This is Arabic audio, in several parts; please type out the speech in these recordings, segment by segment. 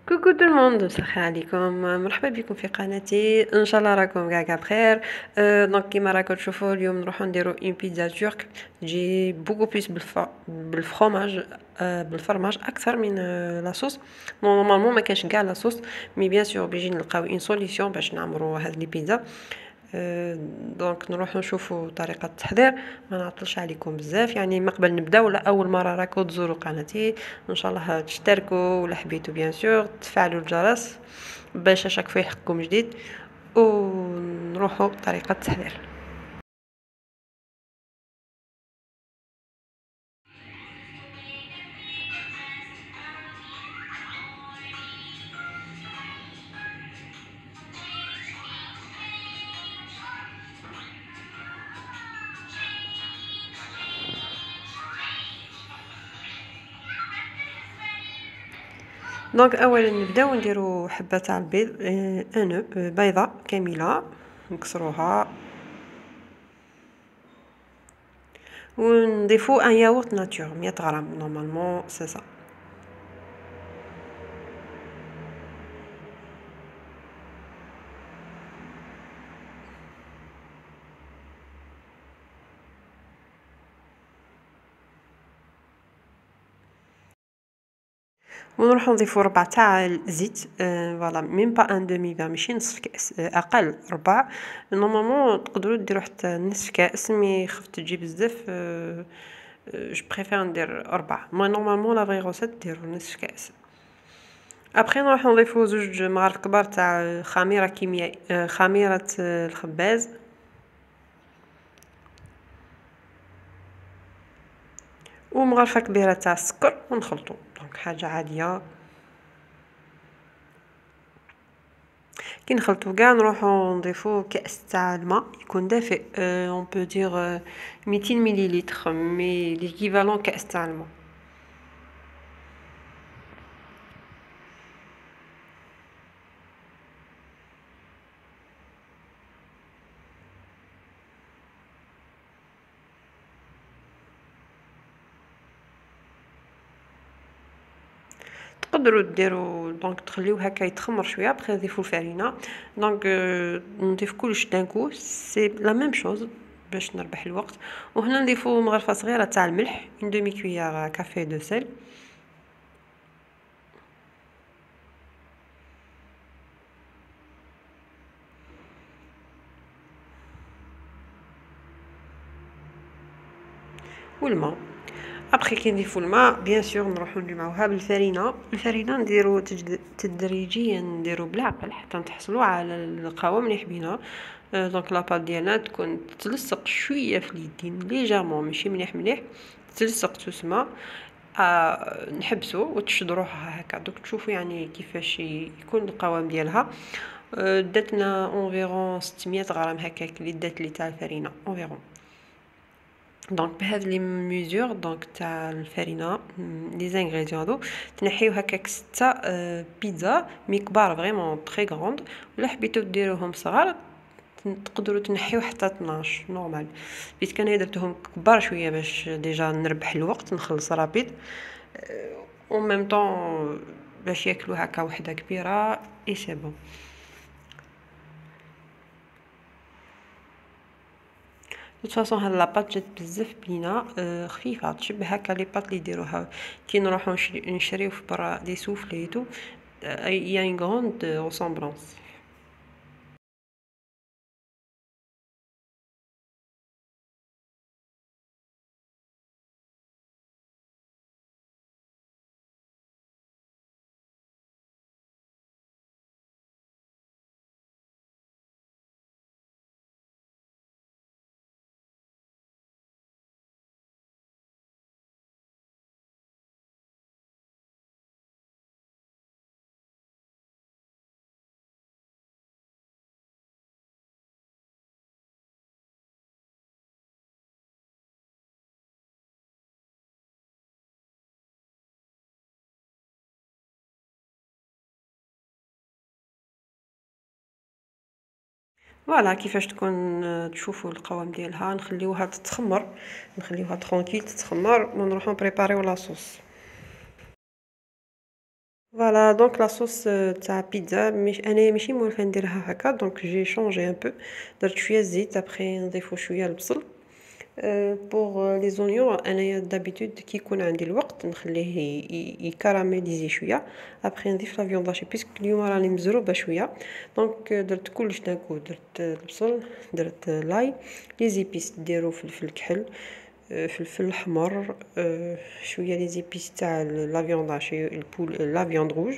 كوكو tout le monde مسخر عليكم مرحبا بكم في قناتي ان شاء الله راكم كاع بخير. دونك كيما راكم تشوفوا اليوم نروحوا نديروا اون بيتزا ترك تجي بوكو بليس بالفرomage. بالفرماج اكثر من لاصوص. نورمالمون ما كانش كاع لاصوص مي بيان سور بيجي نلقاو اون سوليسيون باش نعمروا هاد لي بيتزا. دونك نروحوا نشوفوا طريقه التحضير. ما نعطلش عليكم بزاف، يعني ما قبل نبدا ولا اول مره راكم تزوروا قناتي ان شاء الله تشتركوا ولا حبيتوا بيان سور تفعلوا الجرس باش اشاك فيه يحكم جديد. ونروحوا طريقه التحضير. دونك اولا نبداو نديرو حبه تاع البيض، ان بيضه كامله نكسروها ونضيفو ان ياغورت ناتور 100 غرام نورمالمون سي سا. ونروحو نضيفو ربع تاع الزيت، فوالا ميم با ان دومي فا ماشي نصف كاس، اقل ربع. نورمالمون تقدروا ديروا حتى نصف كاس مي خفت تجي بزاف، جو بريفير ندير ربع. ما نورمالمون لا فري روسيت ديروا نصف كاس. ابخي نروحو نضيفو زوج مغارف كبار تاع خميره كيميائيه، خميره الخباز، ومغرفه كبيره تاع السكر ونخلطو. دونك حاجه عاديه. كي نخلطو كاع نروحو نضيفو كأس تاع الماء يكون دافئ، اون بو دير 200 مليلتر مي ليكيفالون كأس تاع الماء. تقدروا ديروا دونك تخليوه هكا يتخمر شويه ابخي نضيفوا الفرينه. دونك نضيف كلش دانكو سي لا ميم شوز باش نربح الوقت. وهنا نضيفوا مغرفه صغيره تاع الملح، اون دومي كويار كافي دو سيل. والماء. ابخي كي نضيفوا الماء بيان سور نروحو نجمعوها بالفرينه. الفرينه نديرو تدريجيا نديرو بالعقل حتى نتحصلوا على القوام اللي حبينا. دونك لاباط ديالنا تكون تلصق شويه في اليدين ليجامون ماشي مليح مليح، تلصق تسمى. نحبسو وتشدروها هكا دوك تشوفوا يعني كيفاش يكون القوام ديالها. داتنا اونفيرون 600 غرام هكاك اللي دات لي تاع الفرينه اونفيرون. دونك بهاد لي ميزور دونك تاع الفرينه لي زانغريديون هادو تنحيو هكاك 6 بيتزا مي كبار فريمون تري غروند، ولا حبيتو ديروهم صغار تقدروا تنحيو حتى 12 نورمال. بيت انا درتهم كبار شويه باش ديجا نربح الوقت نخلص رابيد، او ميم طون باش ياكلوا هكا وحده كبيره اي سي بون. de toute façon هاد لاباط جات بزاف بنينه، خفيفه تشبه هكا لي بات اللي يديروها كي نروحو نشريو في برا دي سوفليتو. يا اون غروند ريسومبلونس. فوالا كيفاش تكون تشوفوا القوام ديالها. نخليوها تتخمر، نخليوها ترونكيل تتخمر ونروحو نبريباريو لاصوص. فوالا دونك لاصوص تاع بيتزا مش انايا ماشي مولفة نديرها هكا، دونك جي شونجي ان بو، درت شويه زيت ابخي نضيفو شويه البصل. بوغ لي زونيون انايا دابيتود كي يكون عندي الوقت نخليه يكراميليزي شويه، ابخي نضيف لا فيوند هاشي بيسك اليوم راني مزروبه شويه. دونك درت كلش دان كو، درت البصل، درت لاي، لي زيبيس ديرو فلفل كحل، فلفل احمر، شويه لي زيبيس تاع لا فيوند هاشي البول لا فيوند روج،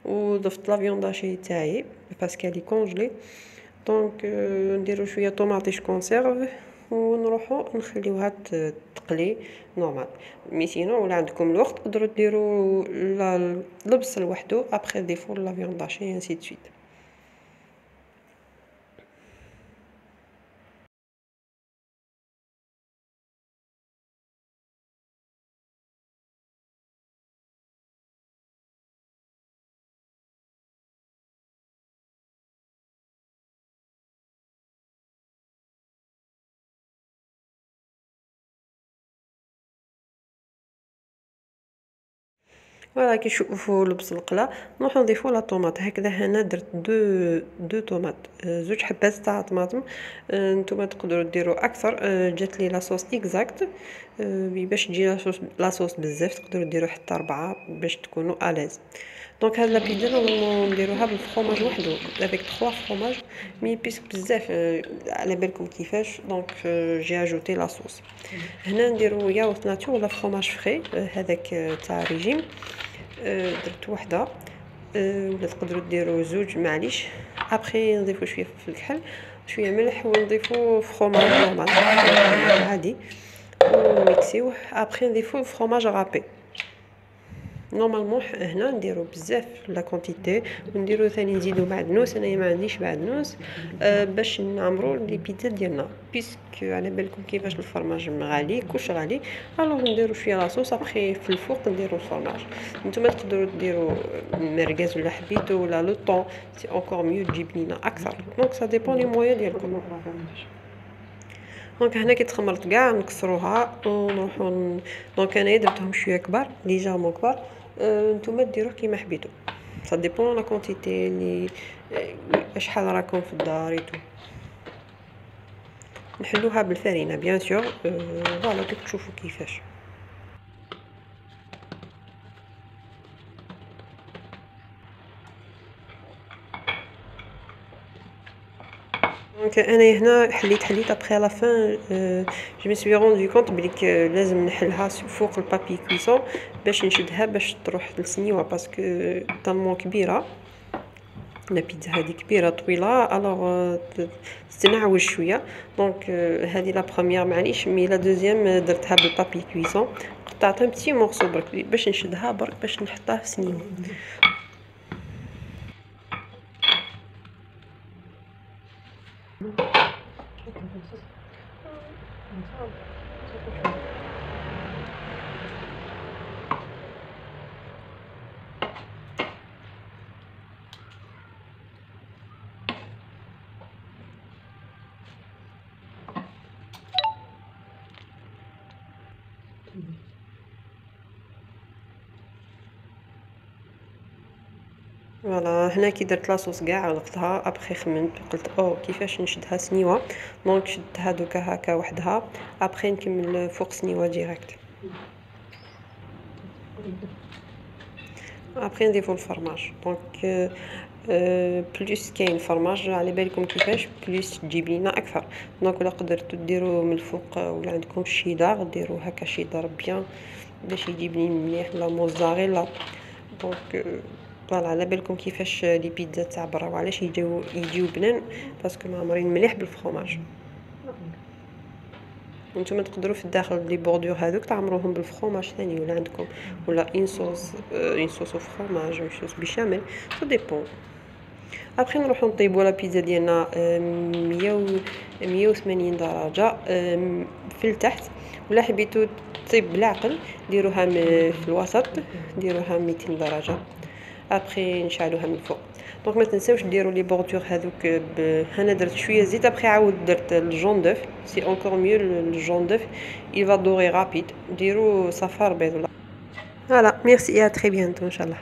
وضفت لا فيوند هاشي تاعي باسكالي كونجلي. دونك نديرو شويه طوماطيش كونسيرف ونروحو نخليوها تقلي نورمال. مي سينو ولا عندكم الوقت تقدروا ديروا البصل وحده ابخي تضيفوا لا فيوند هاشي انسي دو سويت. فوالا كي تشوفوا البصل قلا نروحو نضيفو لا طوماط. هكذا هنا درت دو طوماط، زوج حبات تاع طماطم. نتوما تقدروا ديروا اكثر، جات لي لاصوص اكزاكت. باش تجي لاصوص بزاف تقدروا ديروا حتى 4 باش تكونوا اليز. دونك هاد لا بيتزا نورمالمون نديروها بالفرomاج وحده افيك 3 فرomاج، مي بيسك بزاف على بالكم كيفاش. دونك جي اجوتي لاصوص. هنا نديرو ياغورت ناتور ولا فرomاج فري، هذاك تاع ريجيم. درت وحده، ولا تقدروا ديروا زوج معليش. ابخي نضيفو شويه فلفل كحل، شويه ملح، ونضيفو فرomاج نورمال عادي ونميكسيوه. ابخي نضيفو فرomاج رابي. نورمالمون هنا نديرو بزاف لا كونتيتي، ونديرو ثاني نزيدو معدنوس. انايا ما عنديش معدنوس باش نعمرو لي بيتزا ديالنا، بيسك على بالكم كيفاش الفرماج غالي كلش غالي. الوغ نديرو شويه لاصوص ابخي في الفوق نديرو الفرماج. نتوما تقدروا ديروا مرقاز ولا حبيتو ولا لو طون، سي اونكور ميو تجيب لينا اكثر. دونك سا ديبون لي مويا ديالكم. دونك هنا كي تخمرت كاع نكسروها ونروحو. دونك انايا درتهم شويه كبار ليجامون كبار، نتوما ديروه كيما حبيتو، سا ديبون لا كونتيتي اللي شحال راكم في الدار ايتو. نحلوها بالفرينه بيان سور، فوالا كيف تشوفوا كيفاش. دونك انايا هنا حليت ابخي لا فان، جو مي سوي روندو كونط بليك لازم نحلها فوق البابي كويسون باش نشدها باش تروح للسنيوه، باسكو طالمون كبيره لا بيتزا هذه كبيره طويله. الوغ تنعوج شويه. دونك هذه لا بروميير معليش، مي لا دوزيام درتها بالبابي كويسون، قطعت ان بتي مورسو برك باش نشدها برك باش نحطها في سنيوه. فوالا هنا كي درت لاصوص كاع غلقتها ابخي خمنت قلت او كيفاش نشدها سنيوه. دونك شدتها دوكا هكا وحدها، ابخي نكمل فوق سنيوه ديريكت. ابخي نضيفو الفرماج. دونك بلوس كاين فرماج على بالكم كيفاش بلوس تجيب لينا اكثر. دونك ولا قدرتو ديروا من الفوق ولا عندكم شيدار ديروا هكا شيدار بيان باش يجيب لي مليح، لا موزاريلا. دونك فوالا على بالكم كيفاش لي بيتزا تاع برا وعلاش يجيو بنان، باسكو معمرين مليح بالفرomاج. نتوما تقدروا في الداخل لي بوردور هذوك تعمروهم بالفرomاج ثاني، ولا عندكم ولا اون صوص او فرomاج اون صوص بيشاميل، سو ديبون. ابخي نروحو نطيبو لا بيتزا ديالنا 180 درجه في التحت، ولا حبيتو تطيب بالعقل ديروها في الوسط، ديروها 200 درجه. ابخي نشعلوها من الفوق. دونك ما تنساوش ديروا لي بوردور هذوك انا درت شويه زيت، ابخي عاود درت الجون دوف، سي اونكور ميو الجون دوف il va dorer rapide. ديروا صفار بيض ولا. فوالا ميرسي، ا تري بيانتو ان شاء الله.